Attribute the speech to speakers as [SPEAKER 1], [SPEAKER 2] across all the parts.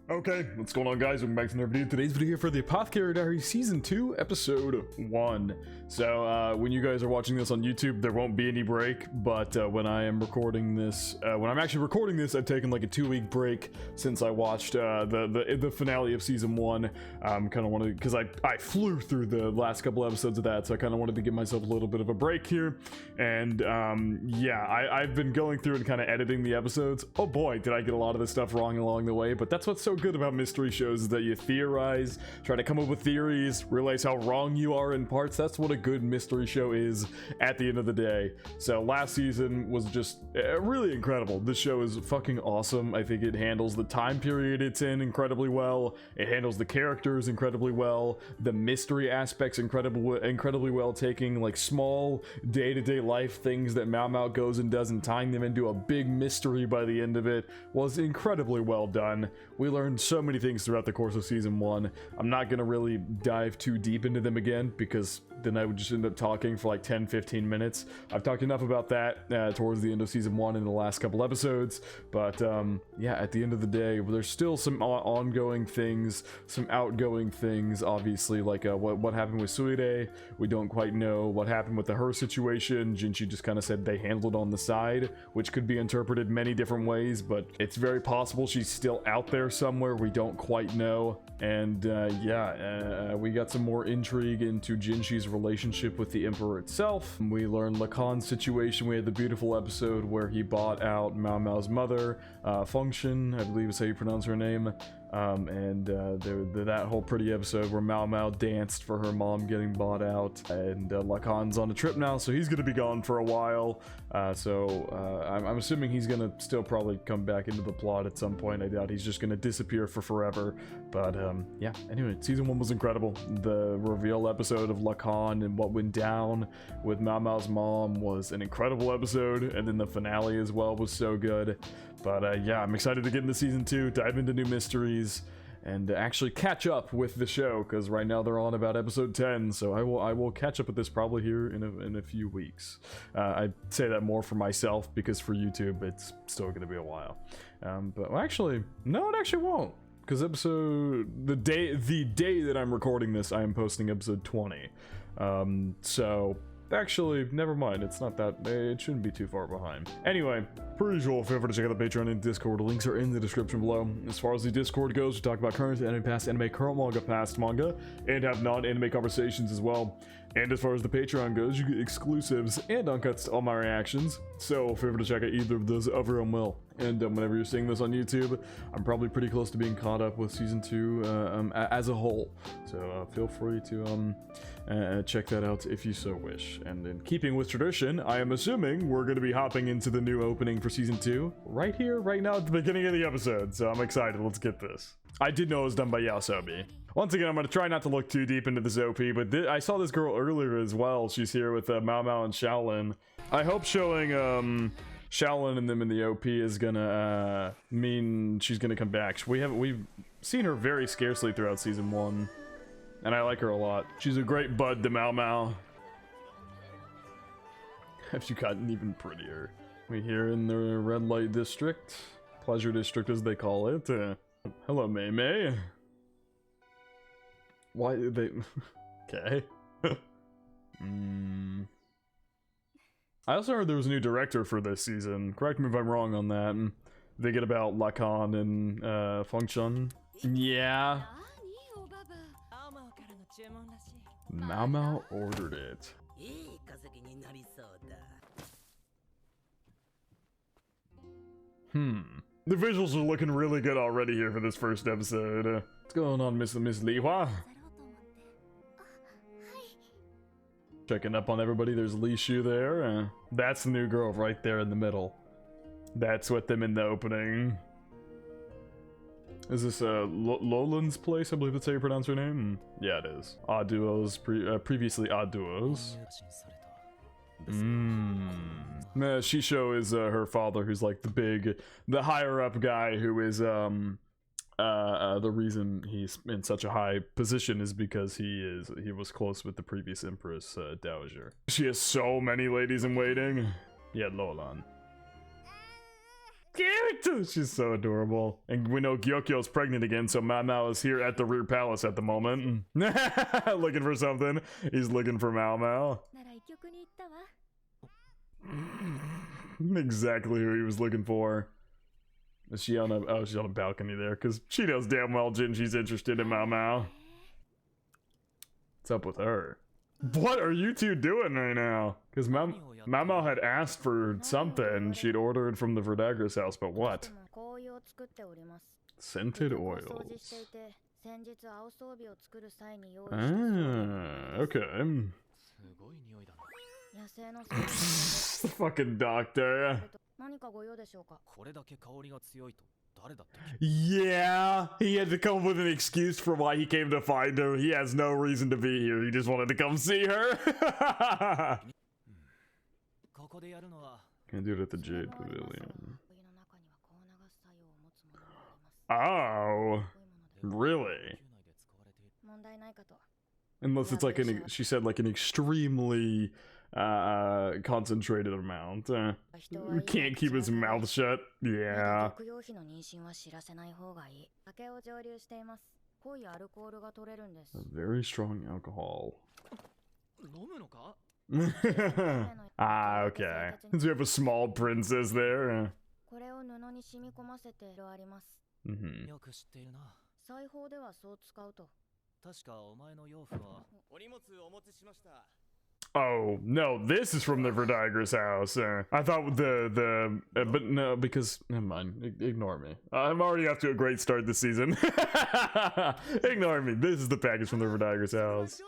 [SPEAKER 1] Okay, what's going on, guys? Welcome back to another video. Today's video here for the Apothecary Diaries Season 2, Episode 1. So, when you guys are watching this on YouTube, there won't be any break, but when I am recording this, when I'm actually recording this, I've taken like a 2-week break since I watched the finale of Season 1. Kind of wanted, because I flew through the last couple episodes of that, so I kind of wanted to give myself a little bit of a break here. And, yeah, I've been going through and kind of editing the episodes. Oh boy, did I get a lot of this stuff wrong along the way, but that's what's so good about mystery shows, is that you theorize, try to come up with theories, realize how wrong you are in parts. That's what a good mystery show is at the end of the day. So last season was just really incredible. This show is fucking awesome. I think it handles the time period it's in incredibly well. It handles the characters incredibly well. The mystery aspects incredibly well, taking like small day-to-day life things that MAOMAO goes and does and tying them into a big mystery by the end of it was incredibly well done. We learned so many things throughout the course of Season 1. I'm not going to really dive too deep into them again, because then I would just end up talking for like 10-15 minutes. I've talked enough about that towards the end of Season 1 in the last couple episodes, but yeah, at the end of the day, there's still some ongoing things, some outgoing things, obviously, like what happened with Suire. We don't quite know what happened with the her situation. Jinchi just kind of said they handled it on the side, which could be interpreted many different ways, but it's very possible she's still out there somewhere. We don't quite know. And yeah, we got some more intrigue into Jinshi's relationship with the Emperor itself. We learned Lacan's situation. We had the beautiful episode where he bought out MAOMAO's mother, Function, I believe is how you pronounce her name. That whole pretty episode where MAOMAO danced for her mom getting bought out, and Lacan's on a trip now, so he's gonna be gone for a while. I'm assuming he's gonna still probably come back into the plot at some point. I doubt he's just gonna disappear for forever. But yeah, anyway, Season 1 was incredible. The reveal episode of Lacan and what went down with MAOMAO's mom was an incredible episode, and then the finale as well was so good. But yeah, I'm excited to get into Season 2, dive into new mysteries, and actually catch up with the show, because right now they're on about episode 10, so I will catch up with this probably here in a few weeks. I say that more for myself, because for YouTube it's still going to be a while. But well, actually, no, it actually won't, because the day that I'm recording this, I am posting episode 20. So actually, never mind. It's not that. It shouldn't be too far behind. Anyway, per usual, feel free to check out the Patreon and Discord. Links are in the description below. As far as the Discord goes, we talk about current anime, past anime, current manga, past manga, and have non-anime conversations as well. And as far as the Patreon goes, you get exclusives and uncuts to all my reactions. So feel free to check out either of those of your own will. And whenever you're seeing this on YouTube, I'm probably pretty close to being caught up with Season 2 as a whole. So feel free to check that out if you so wish. And in keeping with tradition, I am assuming we're going to be hopping into the new opening for Season 2 right here, right now at the beginning of the episode. So I'm excited. Let's get this. I did know it was done by Yasobi. Once again, I'm going to try not to look too deep into this OP, but I saw this girl earlier as well. She's here with MAOMAO and Shaolin. I hope showing Shaolin and them in the OP is gonna mean she's gonna come back. We've seen her very scarcely throughout Season 1, and I like her a lot. She's a great bud to MAOMAO. Have you gotten even prettier? We here in the red light district, pleasure district as they call it. Hello, Mei. Why did they? Okay. I also heard there was a new director for this season. Correct me if I'm wrong on that. They get about Lacan and Function. Yeah. MAOMAO ordered it. The visuals are looking really good already here for this first episode. What's going on, Miss Liwa? Checking up on everybody. There's Li Shu there. That's the new girl right there in the middle. That's with them in the opening. Is this Lolan's place? I believe that's how you pronounce her name. Yeah, it is. Odd Duos, previously Odd Duos. Shisho is her father, who's like the higher up guy, who is the reason he's in such a high position is because he was close with the previous Empress, Dowager. She has so many ladies in waiting. Yeah, Lolan. character. She's so adorable. And we know Gyokyo's pregnant again, so MAOMAO is here at the rear palace at the moment. Looking for something. He's looking for MAOMAO. Exactly who he was looking for. Is she on a... Oh, she's on a balcony there, because she knows damn well Jinshi's interested in MAOMAO. What's up with her? What are you two doing right now? Because MAOMAO had asked for something she'd ordered from the Verdagris house, but what? Scented oils. Ah, okay. The fucking doctor. Yeah, he had to come up with an excuse for why he came to find her. He has no reason to be here. He just wanted to come see her. Can do it at the Jade Pavilion. Oh, really? Unless it's like an, she said like an extremely concentrated amount. Can't keep his mouth shut. Yeah. A very strong alcohol. Ah, okay. Since we have a small princess there. Mm-hmm. Oh, no, this is from the Verdagris house. I thought but no, because, never mind, ignore me. I'm already off to a great start this season. Ignore me, this is the package from the Verdagris house.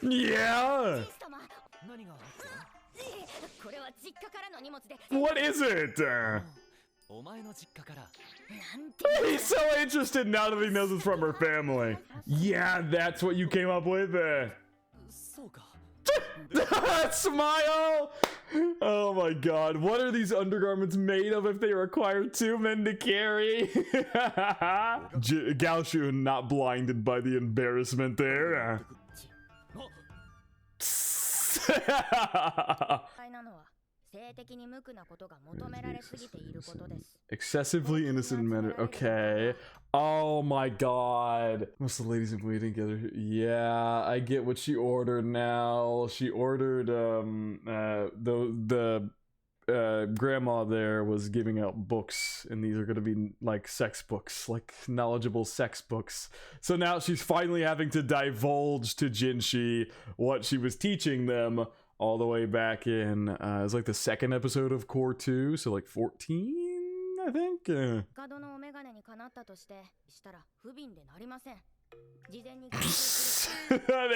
[SPEAKER 1] Yeah! What is it? He's so interested now that he knows it's from her family. Yeah, that's what you came up with? Smile! Oh my god, what are these undergarments made of if they require two men to carry? Gaoshun not blinded by the embarrassment there. Excessively innocent manner. Okay. Oh my god. What's the ladies in waiting together? Yeah, I get what she ordered now. She ordered the grandma there was giving out books, and these are gonna be like sex books, like knowledgeable sex books. So now she's finally having to divulge to Jinshi what she was teaching them all the way back in it's like the second episode of Core 2, so like 14, I think. They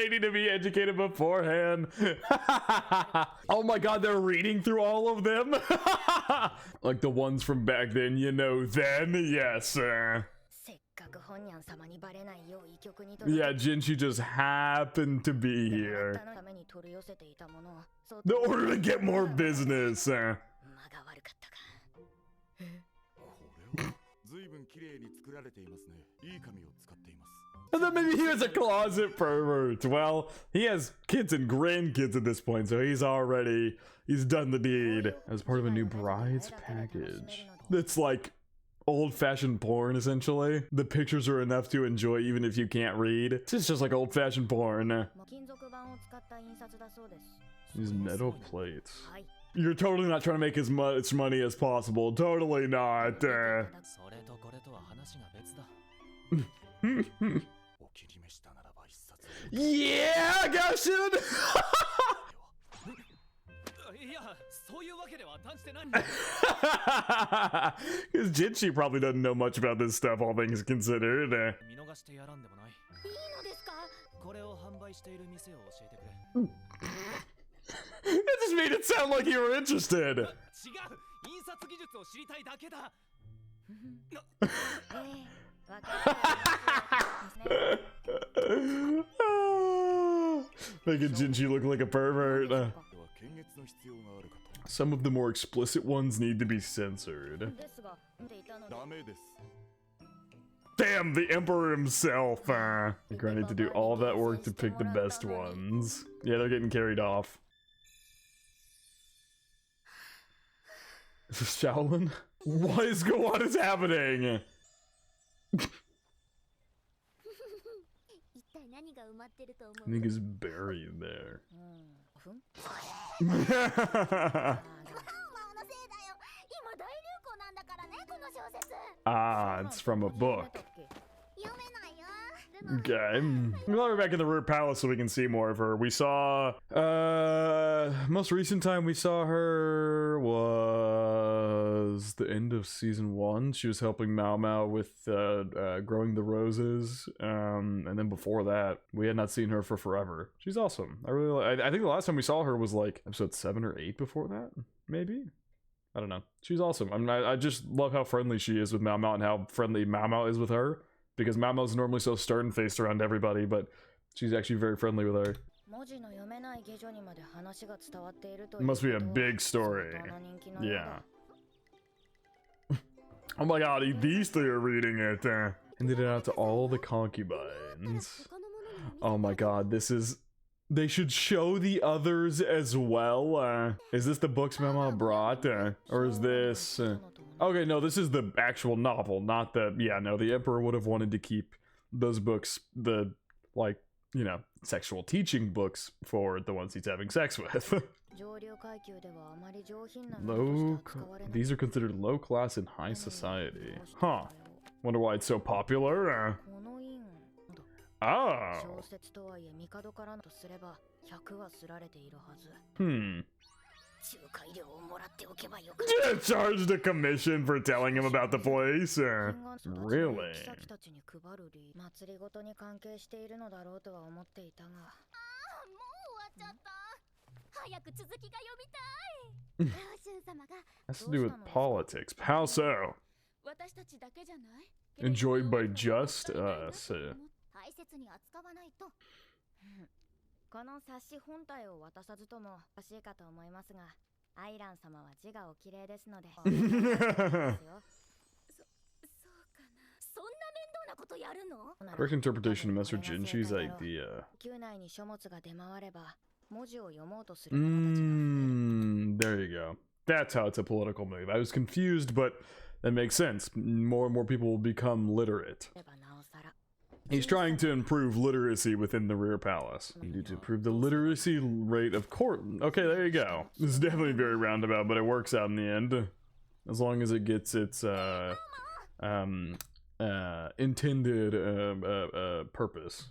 [SPEAKER 1] need to be educated beforehand. Oh my god, they're reading through all of them. Like the ones from back then, you know, then. Yes. Yeah, Jinshi just happened to be here. In order to get more business. And then maybe he was a closet pervert. Well, he has kids and grandkids at this point, so he's done the deed. As part of a new bride's package. It's like old-fashioned porn, essentially. The pictures are enough to enjoy even if you can't read. It's just like old-fashioned porn. These metal plates. You're totally not trying to make as much money as possible. Totally not. Yeah, Gaoshun! Because Jinshi probably doesn't know much about this stuff, all things considered. That just made it sound like you were interested. Making Jinshi look like a pervert. Some of the more explicit ones need to be censored. Damn, the Emperor himself. You're gonna need to do all that work to pick the best ones. Yeah, they're getting carried off. Is this Shaolin? What is happening? I think he's buried there. Ah, it's from a book. Okay. We'll have her back in the Rear Palace so we can see more of her. We saw, most recent time we saw her was the end of season 1. She was helping MAOMAO with, growing the roses. And then before that, we had not seen her for forever. She's awesome. I think the last time we saw her was like episode 7 or 8 before that, maybe? I don't know. She's awesome. I just love how friendly she is with MAOMAO and how friendly MAOMAO is with her. Because MAOMAO's normally so stern-faced around everybody, but she's actually very friendly with her. It must be a big story. Yeah. Oh my god, these three are reading it. Handed it out to all the concubines. Oh my god, this is... They should show the others as well. Is this the books MAOMAO brought? Or is this... Okay, no, this is the actual novel, not the... Yeah, no, the Emperor would have wanted to keep those books, the, like, you know, sexual teaching books for the ones he's having sex with. These are considered low class in high society. Huh. Wonder why it's so popular? Oh. Hmm. Charged a commission for telling him about the place? Really? Has to do with politics. How so? Enjoyed by just us. Correct interpretation of Master Jinshi's idea. There you go. That's how it's a political move. I was confused, but that makes sense. More and more people will become literate. He's trying to improve literacy within the Rear Palace. You need to improve the literacy rate of court. Okay, there you go. This is definitely very roundabout, but it works out in the end. As long as it gets its, intended, purpose.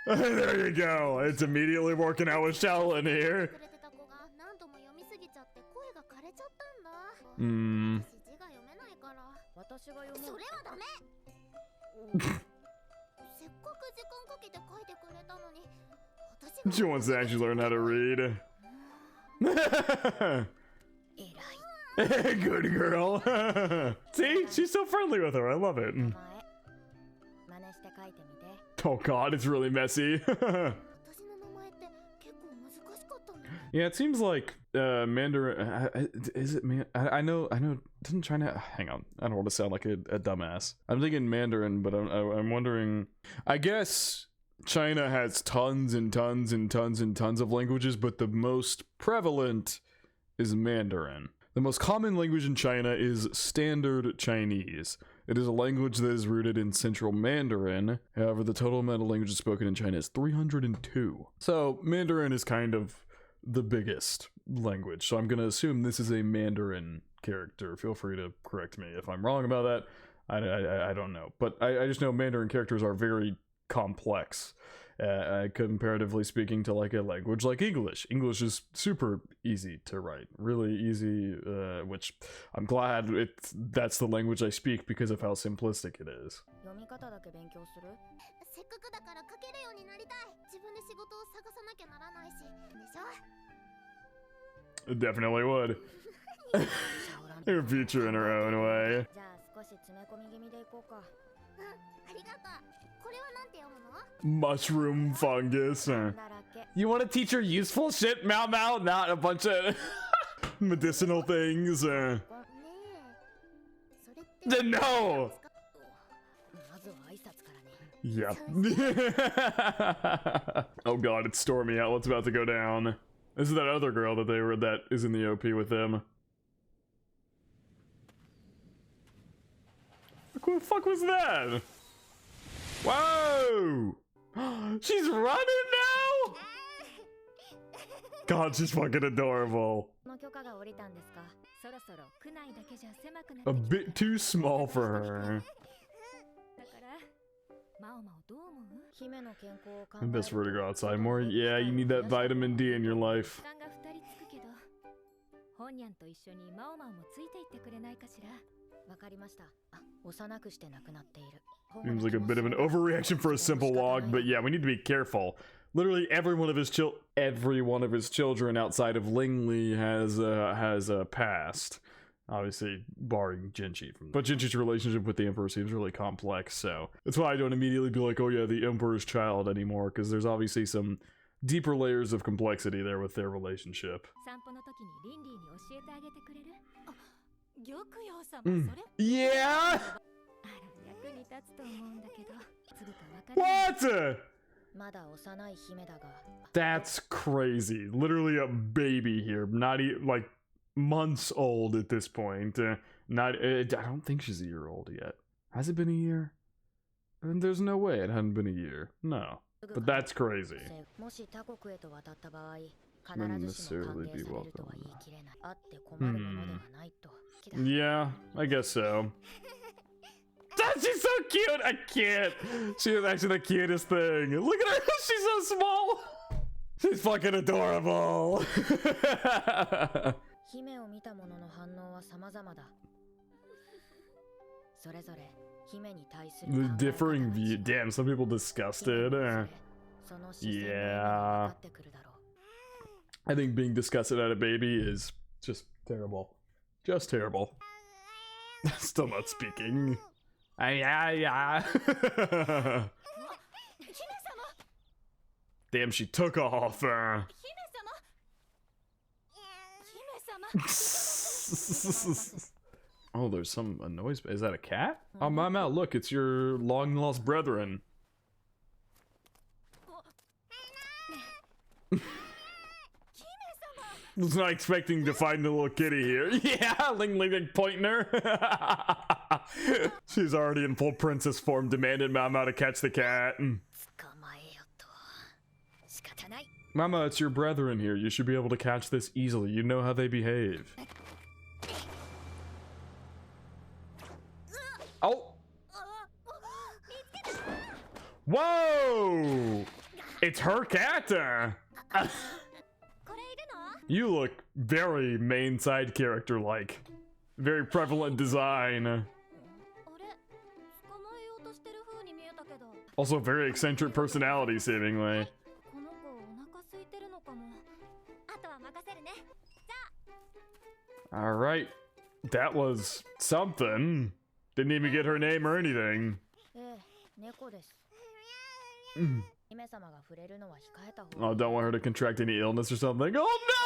[SPEAKER 1] There you go. It's immediately working out with Shaolin here. She wants to actually learn how to read. Good girl. See? She's so friendly with her. I love it. Oh god, it's really messy. Yeah, it seems like Mandarin. Is it man? I know. Didn't China? Hang on. I don't want to sound like a dumbass. I'm thinking Mandarin, but I'm wondering. I guess China has tons and tons and tons and tons of languages, but the most prevalent is Mandarin. The most common language in China is Standard Chinese. It is a language that is rooted in Central Mandarin. However, the total amount of languages spoken in China is 302. So Mandarin is kind of the biggest language. So I'm going to assume this is a Mandarin character. Feel free to correct me if I'm wrong about that. I don't know. But I just know Mandarin characters are very complex. Comparatively speaking to like a language like English. English is super easy to write, really easy, which I'm glad that's the language I speak because of how simplistic it is. It definitely would. Her future in her own way. Mushroom fungus. You want to teach her useful shit, MAOMAO? Not a bunch of medicinal things. No! Yep. Oh god, it's stormy out. What's about to go down? This is that other girl that is in the OP with them. Who the fuck was that? Whoa! She's running now? God, she's fucking adorable. A bit too small for her. I best for her to go outside more. Yeah, you need that vitamin D in your life. Seems like a bit of an overreaction for a simple walk, but yeah, we need to be careful. Literally every one of his children outside of Lingley has passed. Obviously, barring Jinchi. But Jinchi's relationship with the Emperor seems really complex, so that's why I don't immediately be like, oh yeah, the Emperor's child anymore, because there's obviously some deeper layers of complexity there with their relationship. Yeah? What? That's crazy. Literally a baby here. Not even, like, months old at this point. I don't think she's a year old yet. Has it been a year? And there's no way it hadn't been a year. No. But that's crazy. Wouldn't necessarily be welcome. Yeah, I guess so. She's so cute! I can't! She is actually the cutest thing. Look at her! She's so small! She's fucking adorable! The differing view. Damn, some people disgusted. Yeah. I think being disgusted at a baby is just terrible. Just terrible. Still not speaking. Damn, she took off. Oh, there's a noise. Is that a cat? Oh, MAOMAO, look, it's your long-lost brethren. Was not expecting to find a little kitty here. Yeah, Lingley pointing her. She's already in full princess form, demanded MAOMAO to catch the cat. MAOMAO, it's your brethren here. You should be able to catch this easily. You know how they behave. Oh! Whoa! It's her cat! You look very main side character-like. Very prevalent design. Also very eccentric personality, seemingly. Alright. That was something. Didn't even get her name or anything. Oh, don't want her to contract any illness or something. Oh no!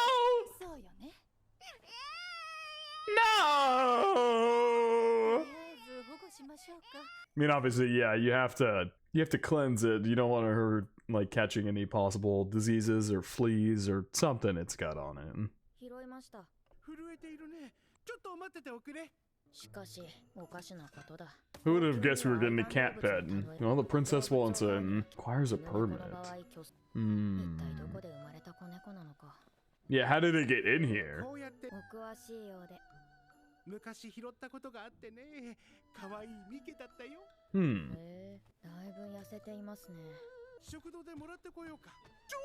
[SPEAKER 1] No! I mean, obviously, yeah, you have to cleanse it. You don't want her like catching any possible diseases or fleas or something it's got on it. Who would have guessed we were getting a cat pet? Well, the princess wants it and requires a permit. Yeah, how did it get in here?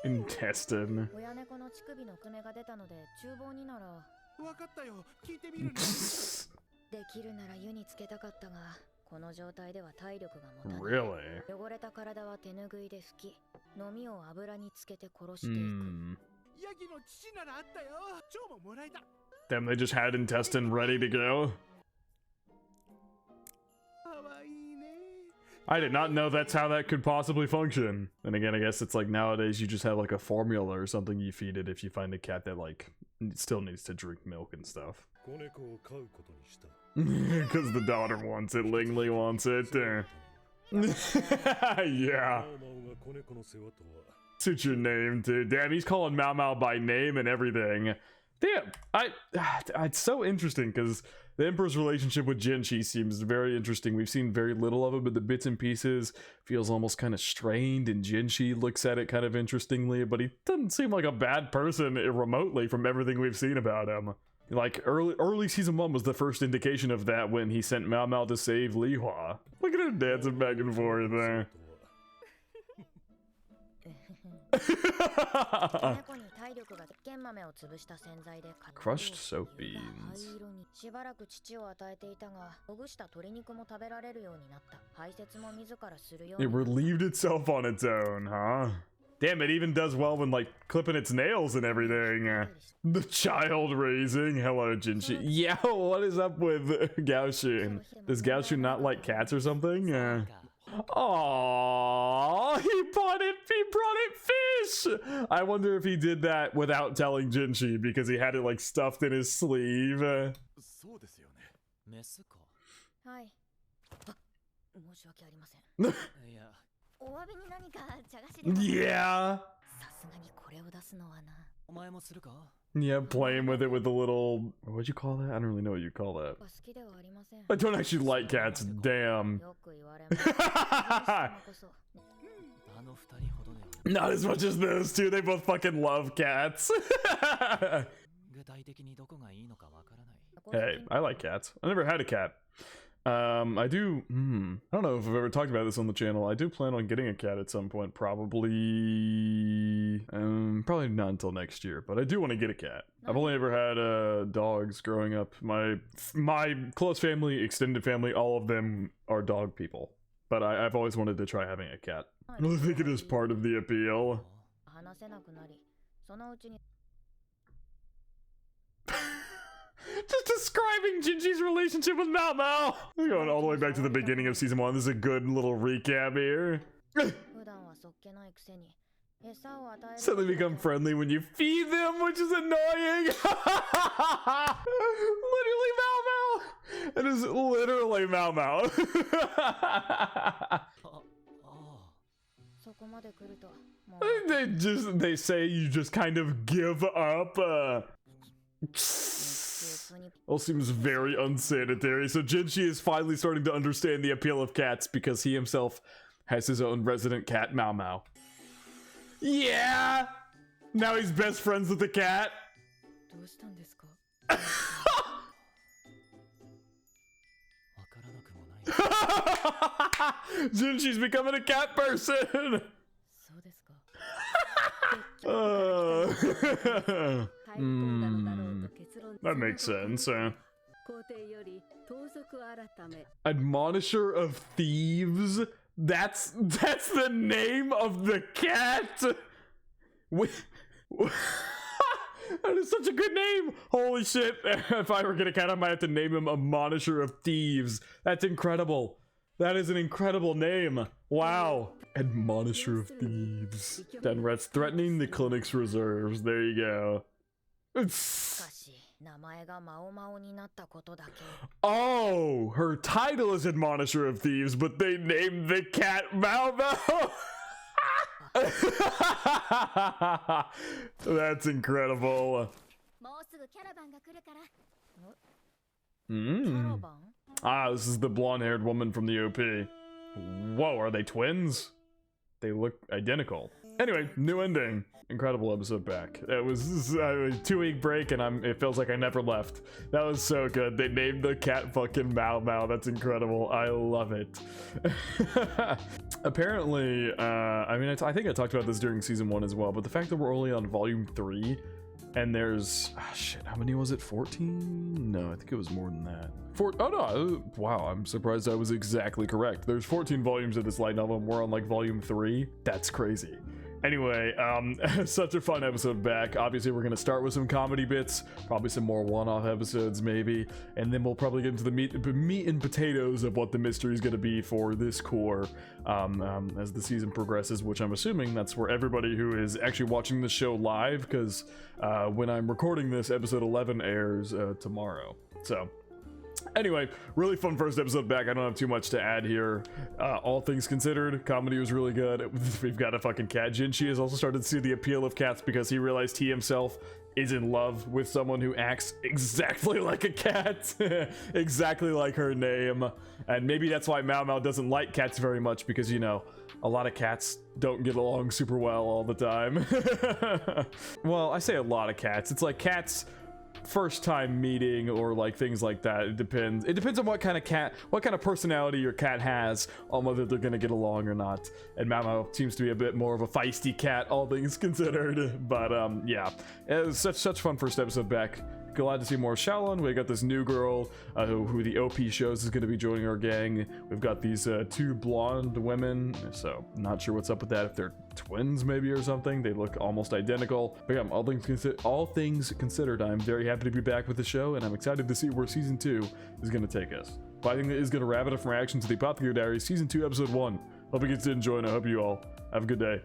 [SPEAKER 1] Intestine. Really? Damn, they just had intestine ready to go. I did not know that's how that could possibly function. And again, I guess it's like nowadays you just have like a formula or something you feed it if you find a cat that like still needs to drink milk and stuff. Because the daughter wants it, Lingley wants it. Yeah. Suits your name too. Damn, he's calling MAOMAO by name and everything. Damn, it's so interesting because The Emperor's relationship with Jinchi seems very interesting. We've seen very little of it, but the bits and pieces feels almost kind of strained, and Jinchi looks at it kind of interestingly, but he doesn't seem like a bad person remotely from everything we've seen about him. Like, early season 1 was the first indication of that when he sent Mao Mao to save Li Hua. Look at her dancing back and forth there. Crushed soap beans. It relieved itself on its own, huh? Damn, it even does well when, like, clipping its nails and everything. The child raising. Hello, Jinchi. Yeah, what is up with Gaoshun? Does Gaoshun not like cats or something? Aww, he brought it fish! I wonder if he did that without telling Jinchi because he had it, like, stuffed in his sleeve. Yeah. Yeah, playing with it with the little... What'd you call that? I don't really know what you call that. I don't actually like cats, damn. Not as much as those two, they both fucking love cats. Hey, I like cats. I never had a cat. I do, I don't know if I've ever talked about this on the channel. I do plan on getting a cat at some point, probably not until next year, but I do want to get a cat. I've only ever had dogs growing up. My close family, extended family, all of them are dog people, but I've always wanted to try having a cat. I think it is part of the appeal. Just describing Jinchi's relationship with Mao Mao. We're going all the way back to the beginning of season 1. This is a good little recap here. Suddenly become friendly when you feed them, which is annoying. Literally Mao Mao. It is literally Mao Mao. They say you just kind of give up. All seems very unsanitary. So Jinchi is finally starting to understand the appeal of cats because he himself has his own resident cat, Mao Mao. Yeah! Now he's best friends with the cat. Jinchi's becoming a cat person! That makes sense. Admonisher of Thieves? That's the name of the cat? That is such a good name! Holy shit, if I were gonna cat, I might have to name him Admonisher of Thieves. That's incredible. That is an incredible name. Wow. Admonisher of Thieves. Den Rats threatening the clinic's reserves. There you go. Oh, her title is Admonisher of Thieves, but they named the cat Mao Mao. That's incredible. Ah, this is the blonde-haired woman from the OP. Whoa, are they twins? They look identical. Anyway, new ending. Incredible episode back. It was a 2-week break and it feels like I never left. That was so good. They named the cat fucking Mao Mao. That's incredible. I love it. Apparently, I mean, I think I talked about this during season 1 as well, but the fact that we're only on volume 3 and there's, shit, how many was it? 14? No, I think it was more than that. Oh no, wow, I'm surprised I was exactly correct. There's 14 volumes of this light novel and we're on like volume 3. That's crazy. Anyway, such a fun episode back. Obviously, we're gonna start with some comedy bits, probably some more one-off episodes maybe, and then we'll probably get into the meat and potatoes of what the mystery is gonna be for this core as the season progresses, which I'm assuming that's where everybody who is actually watching the show live, because when I'm recording this, episode 11 airs tomorrow. So Anyway, really fun first episode back. I don't have too much to add here. All things considered, comedy was really good. We've got a fucking cat. Jinchi has also started to see the appeal of cats because he realized he himself is in love with someone who acts exactly like a cat. Exactly like her name. And maybe that's why MAOMAO doesn't like cats very much, because, you know, a lot of cats don't get along super well all the time. Well, I say a lot of cats. It's like cats first time meeting or like things like that. It depends on what kind of personality your cat has on whether they're gonna get along or not. And MAOMAO seems to be a bit more of a feisty cat, all things considered. But yeah, it was such fun first episode back. Glad to see more Shaolin. We got this new girl who the OP shows is going to be joining our gang. We've got these two blonde women, so not sure what's up with that, if they're twins maybe or something. They look almost identical. But yeah, all things considered, I'm very happy to be back with the show, and I'm excited to see where season 2 is going to take us. But I think that is going to wrap it up from reaction to the Apothecary Diaries season 2 episode 1. Hope you get to enjoy, and I hope you all have a good day.